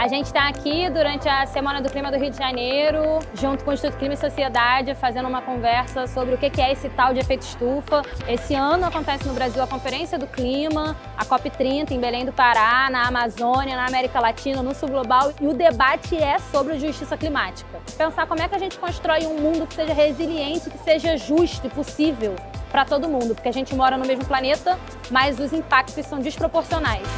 A gente está aqui durante a Semana do Clima do Rio de Janeiro, junto com o Instituto Clima e Sociedade, fazendo uma conversa sobre o que é esse tal de efeito estufa. Esse ano acontece no Brasil a Conferência do Clima, a COP30 em Belém do Pará, na Amazônia, na América Latina, no Sul Global, e o debate é sobre justiça climática. Pensar como é que a gente constrói um mundo que seja resiliente, que seja justo e possível para todo mundo, porque a gente mora no mesmo planeta, mas os impactos são desproporcionais.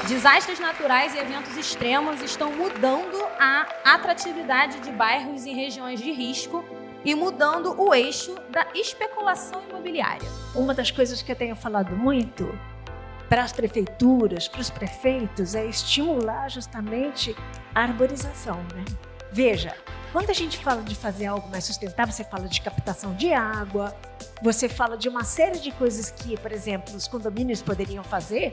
Desastres naturais e eventos extremos estão mudando a atratividade de bairros em regiões de risco e mudando o eixo da especulação imobiliária. Uma das coisas que eu tenho falado muito para as prefeituras, para os prefeitos, é estimular justamente a arborização, né? Veja, quando a gente fala de fazer algo mais sustentável, você fala de captação de água, você fala de uma série de coisas que, por exemplo, os condomínios poderiam fazer,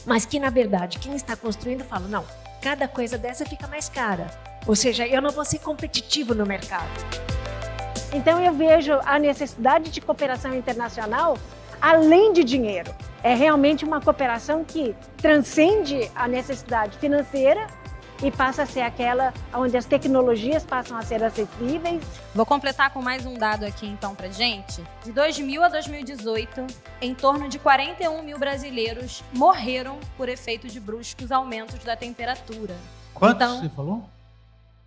mas que, na verdade, quem está construindo fala, não, cada coisa dessa fica mais cara. Ou seja, eu não vou ser competitivo no mercado. Então eu vejo a necessidade de cooperação internacional além de dinheiro. É realmente uma cooperação que transcende a necessidade financeira e passa a ser aquela onde as tecnologias passam a ser acessíveis. Vou completar com mais um dado aqui então pra gente. De 2000 a 2018, em torno de 41 mil brasileiros morreram por efeito de bruscos aumentos da temperatura. Quantos então, você falou?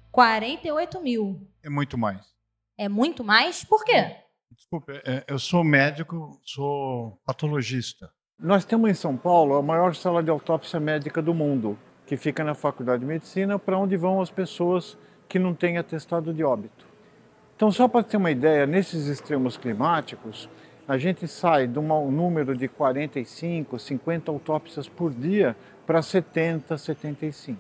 48 mil. É muito mais. É muito mais? Por quê? Desculpa, eu sou médico, sou patologista. Nós temos em São Paulo a maior sala de autópsia médica do mundo, que fica na Faculdade de Medicina, para onde vão as pessoas que não têm atestado de óbito. Então, só para ter uma ideia, nesses extremos climáticos, a gente sai de um número de 45, 50 autópsias por dia para 70, 75.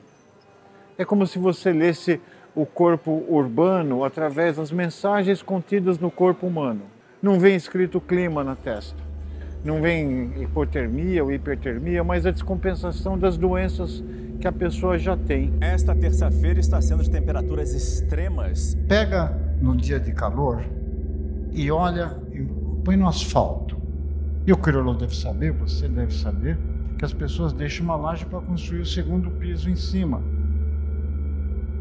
É como se você lesse o corpo urbano através das mensagens contidas no corpo humano. Não vem escrito clima na testa, não vem hipotermia ou hipertermia, mas a descompensação das doenças que a pessoa já tem. Esta terça-feira está sendo de temperaturas extremas. Pega no dia de calor e olha, e põe no asfalto. E o crioulo deve saber, você deve saber, que as pessoas deixam uma laje para construir o segundo piso em cima.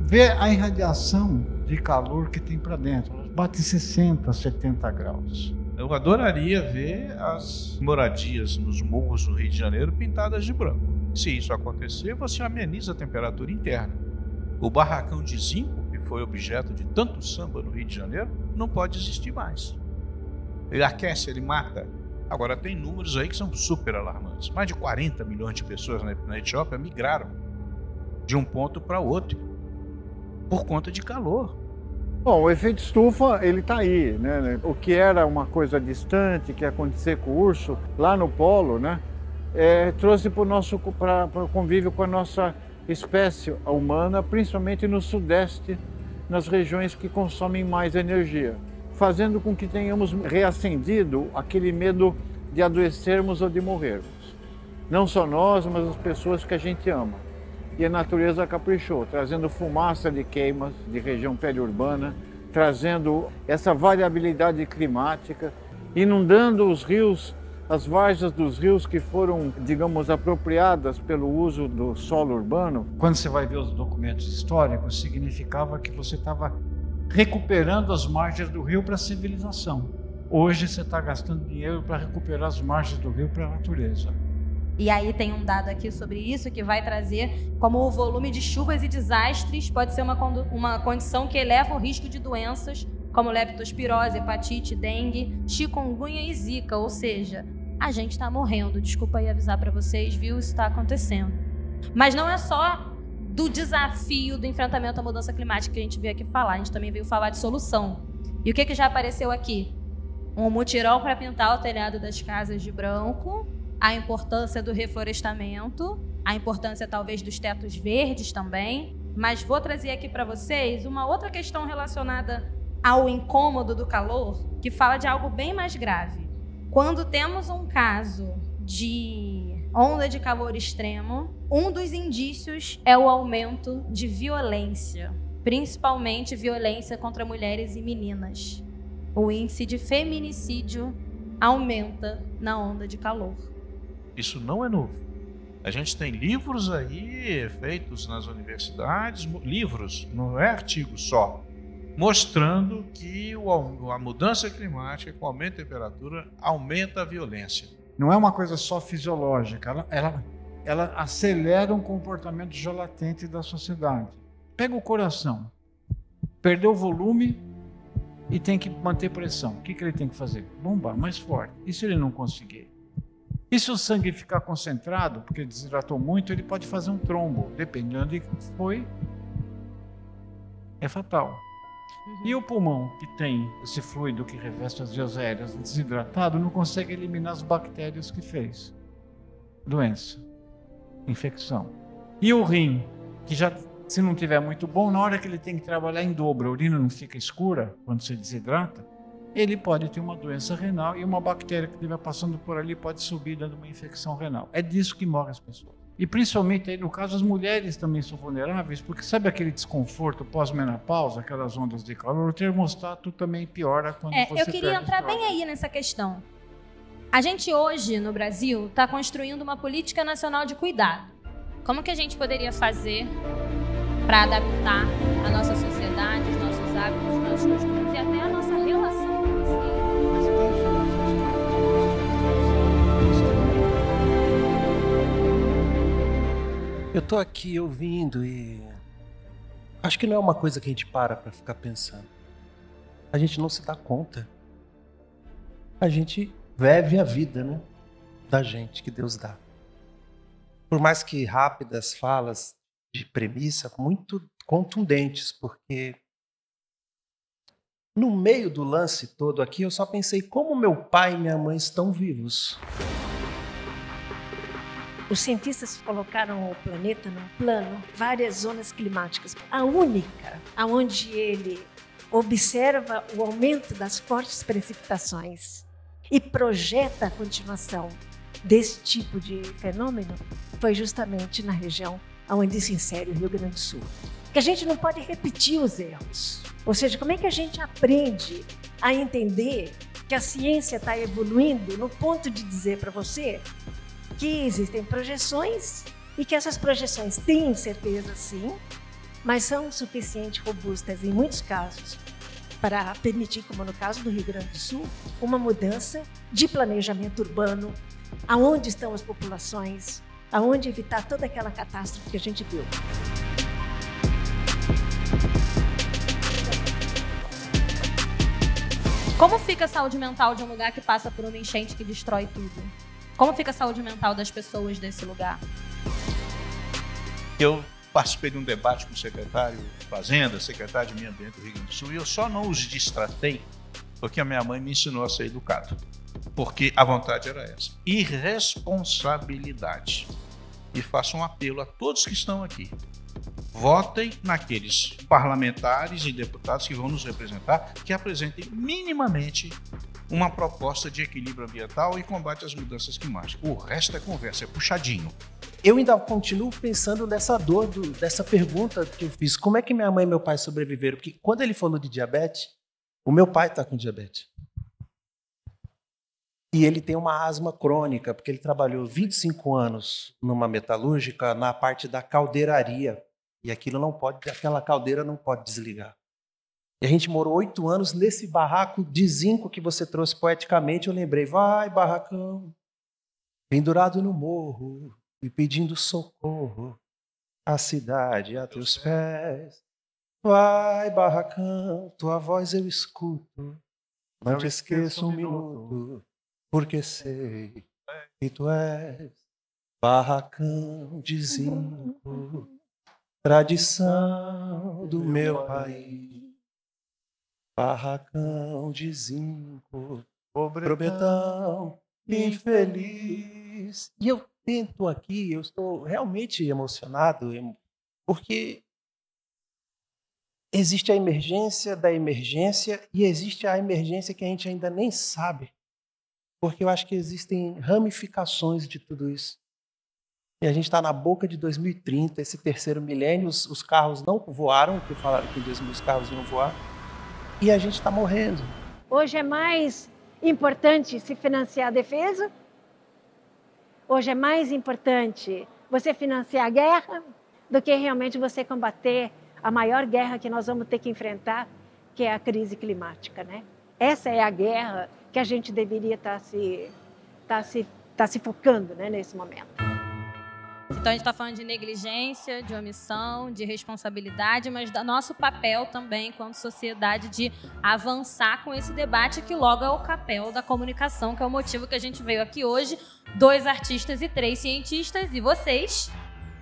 Vê a irradiação de calor que tem para dentro. Bate 60, 70 graus. Eu adoraria ver as moradias nos morros do Rio de Janeiro pintadas de branco. Se isso acontecer, você ameniza a temperatura interna. O barracão de zinco, que foi objeto de tanto samba no Rio de Janeiro, não pode existir mais. Ele aquece, ele mata. Agora, tem números aí que são super alarmantes. Mais de 40 milhões de pessoas na Etiópia migraram de um ponto para outro por conta de calor. Bom, o efeito estufa, ele está aí, né? O que era uma coisa distante, que ia acontecer com o urso, lá no polo, né? Trouxe para o convívio com a nossa espécie humana, principalmente no sudeste, nas regiões que consomem mais energia, fazendo com que tenhamos reacendido aquele medo de adoecermos ou de morrermos. Não só nós, mas as pessoas que a gente ama. E a natureza caprichou, trazendo fumaça de queimas de região periurbana, trazendo essa variabilidade climática, inundando os rios, as várzeas dos rios que foram, digamos, apropriadas pelo uso do solo urbano. Quando você vai ver os documentos históricos, significava que você estava recuperando as margens do rio para a civilização. Hoje você está gastando dinheiro para recuperar as margens do rio para a natureza. E aí tem um dado aqui sobre isso que vai trazer como o volume de chuvas e desastres pode ser uma condição que eleva o risco de doenças como leptospirose, hepatite, dengue, chikungunya e zika, ou seja, a gente está morrendo. Desculpa aí avisar para vocês, viu? Isso está acontecendo. Mas não é só do desafio do enfrentamento à mudança climática que a gente veio aqui falar, a gente também veio falar de solução. E o que já apareceu aqui? Um mutirão para pintar o telhado das casas de branco, a importância do reflorestamento, a importância talvez dos tetos verdes também, mas vou trazer aqui para vocês uma outra questão relacionada ao incômodo do calor, que fala de algo bem mais grave. Quando temos um caso de onda de calor extremo, um dos indícios é o aumento de violência, principalmente violência contra mulheres e meninas. O índice de feminicídio aumenta na onda de calor. Isso não é novo. A gente tem livros aí feitos nas universidades, livros, não é artigo só, mostrando que a mudança climática, com o aumento da temperatura, aumenta a violência. Não é uma coisa só fisiológica, ela acelera um comportamento já latente da sociedade. Pega o coração, perdeu o volume e tem que manter pressão. O que ele tem que fazer? Bombar mais forte. E se ele não conseguir? E se o sangue ficar concentrado, porque desidratou muito, ele pode fazer um trombo. Dependendo de que foi, é fatal. E o pulmão, que tem esse fluido que reveste as vias aéreas desidratado, não consegue eliminar as bactérias que fez. Doença, infecção. E o rim, que já, se não tiver muito bom, na hora que ele tem que trabalhar em dobro, a urina não fica escura quando se desidrata, ele pode ter uma doença renal e uma bactéria que estiver passando por ali pode subir dando uma infecção renal. É disso que morrem as pessoas. E principalmente aí no caso as mulheres também são vulneráveis, porque sabe aquele desconforto pós-menopausa, aquelas ondas de calor, o termostato também piora quando você eu queria entrar bem aí nessa questão. A gente hoje no Brasil está construindo uma política nacional de cuidado. Como que a gente poderia fazer para adaptar a nossa sociedade, os nossos hábitos, os nossos costumes e até a nossa relação com Eu tô aqui ouvindo e acho que não é uma coisa que a gente para ficar pensando. A gente não se dá conta. A gente vive a vida, né, da gente que Deus dá. Por mais que rápidas falas de premissa, muito contundentes, porque no meio do lance todo aqui eu só pensei como meu pai e minha mãe estão vivos. Os cientistas colocaram o planeta num plano, várias zonas climáticas. A única onde ele observa o aumento das fortes precipitações e projeta a continuação desse tipo de fenômeno foi justamente na região onde se insere o Rio Grande do Sul. Que a gente não pode repetir os erros. Ou seja, como é que a gente aprende a entender que a ciência está evoluindo no ponto de dizer para você que existem projeções e que essas projeções têm certeza sim, mas são suficientemente robustas em muitos casos para permitir, como no caso do Rio Grande do Sul, uma mudança de planejamento urbano, aonde estão as populações, aonde evitar toda aquela catástrofe que a gente viu. Como fica a saúde mental de um lugar que passa por uma enchente que destrói tudo? Como fica a saúde mental das pessoas desse lugar? Eu participei de um debate com o secretário de Fazenda, secretário de Meio Ambiente do Rio Grande do Sul, e eu só não os destratei porque a minha mãe me ensinou a ser educado. Porque a vontade era essa. Irresponsabilidade. E faço um apelo a todos que estão aqui. Votem naqueles parlamentares e deputados que vão nos representar, que apresentem minimamente uma proposta de equilíbrio ambiental e combate às mudanças climáticas. O resto é conversa, é puxadinho. Eu ainda continuo pensando nessa dor, dessa pergunta que eu fiz. Como é que minha mãe e meu pai sobreviveram? Porque quando ele falou de diabetes, o meu pai está com diabetes. E ele tem uma asma crônica, porque ele trabalhou 25 anos numa metalúrgica na parte da caldeiraria. E aquela caldeira não pode desligar. E a gente morou 8 anos nesse barraco de zinco que você trouxe poeticamente. Eu lembrei, vai barracão, pendurado no morro e pedindo socorro, a cidade a teus pés. Vai barracão, tua voz eu escuto, não te esqueço um minuto, porque sei que tu és barracão de zinco, tradição do meu país. Barracão de zinco, pobretão, infeliz. E eu tento aqui, eu estou realmente emocionado, porque existe a emergência da emergência e existe a emergência que a gente ainda nem sabe. Porque eu acho que existem ramificações de tudo isso. E a gente está na boca de 2030, esse terceiro milênio, os carros não voaram, que falaram que em 2000 os carros iam voar, e a gente está morrendo. Hoje é mais importante se financiar a defesa? Hoje é mais importante você financiar a guerra do que realmente você combater a maior guerra que nós vamos ter que enfrentar, que é a crise climática, né? Essa é a guerra que a gente deveria estar se focando, né, nesse momento. Então a gente está falando de negligência, de omissão, de responsabilidade, mas do nosso papel também, enquanto sociedade, de avançar com esse debate, que logo é o papel da comunicação, que é o motivo que a gente veio aqui hoje, 2 artistas e 3 cientistas, e vocês,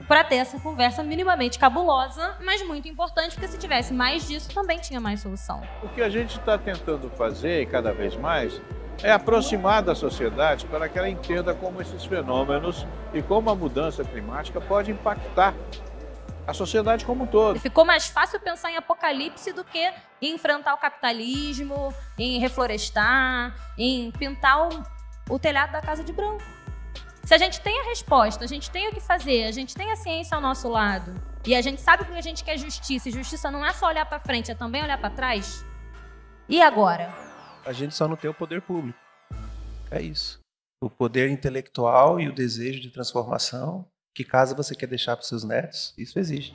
para ter essa conversa minimamente cabulosa, mas muito importante, porque se tivesse mais disso, também tinha mais solução. O que a gente está tentando fazer, e cada vez mais, é aproximar da sociedade para que ela entenda como esses fenômenos e como a mudança climática pode impactar a sociedade como um todo. E ficou mais fácil pensar em apocalipse do que em enfrentar o capitalismo, em reflorestar, em pintar o telhado da casa de branco. Se a gente tem a resposta, a gente tem o que fazer, a gente tem a ciência ao nosso lado, e a gente sabe que a gente quer justiça, e justiça não é só olhar para frente, é também olhar para trás. E agora? A gente só não tem o poder público. É isso. O poder intelectual e o desejo de transformação, que casa você quer deixar para os seus netos, isso existe.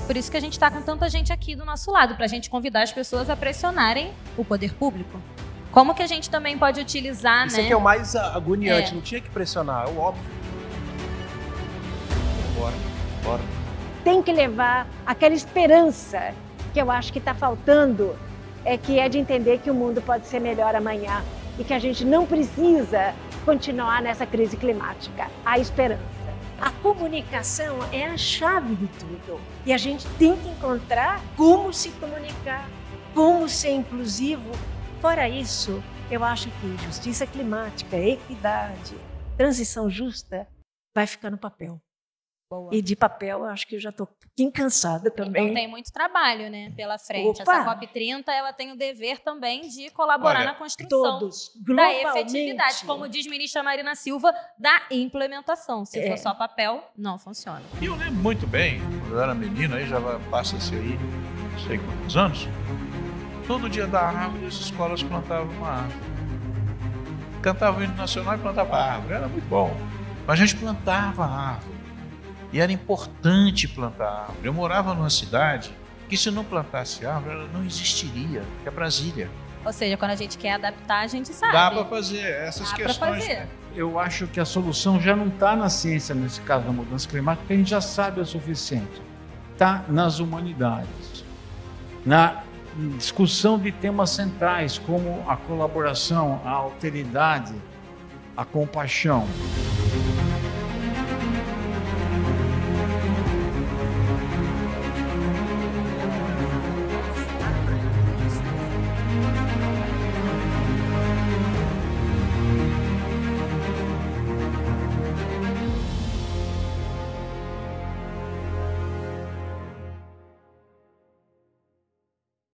Por isso que a gente está com tanta gente aqui do nosso lado, para a gente convidar as pessoas a pressionarem o poder público. Como que a gente também pode utilizar, Isso né? aqui é o mais agoniante, não tinha que pressionar, é o óbvio. Bora. Tem que levar aquela esperança que eu acho que está faltando, que é de entender que o mundo pode ser melhor amanhã e que a gente não precisa continuar nessa crise climática. A esperança. A comunicação é a chave de tudo. E a gente tem que encontrar como se comunicar, como ser inclusivo. Fora isso, eu acho que justiça climática, equidade, transição justa vai ficar no papel. Boa. E de papel, eu acho que eu já estou um pouquinho cansada também. Então tem muito trabalho, né, pela frente. Opa! Essa COP30, ela tem o dever também de colaborar na construção Todos, da globalmente. efetividade, como diz ministra Marina Silva, da implementação. Se for só papel, não funciona. E eu lembro muito bem, quando eu era menino, aí já passa-se aí, não sei quantos anos, todo dia da árvore as escolas plantavam uma árvore. Cantavam o hino nacional e plantavam a árvore, era muito bom. Mas a gente plantava a árvore. E era importante plantar árvore. Eu morava numa cidade que, se não plantasse árvore, ela não existiria, que é Brasília. Ou seja, quando a gente quer adaptar, a gente sabe. Dá para fazer essas Dá pra questões. fazer. Né? Eu acho que a solução já não está na ciência, nesse caso da mudança climática, porque a gente já sabe o suficiente. Está nas humanidades, na discussão de temas centrais, como a colaboração, a alteridade, a compaixão.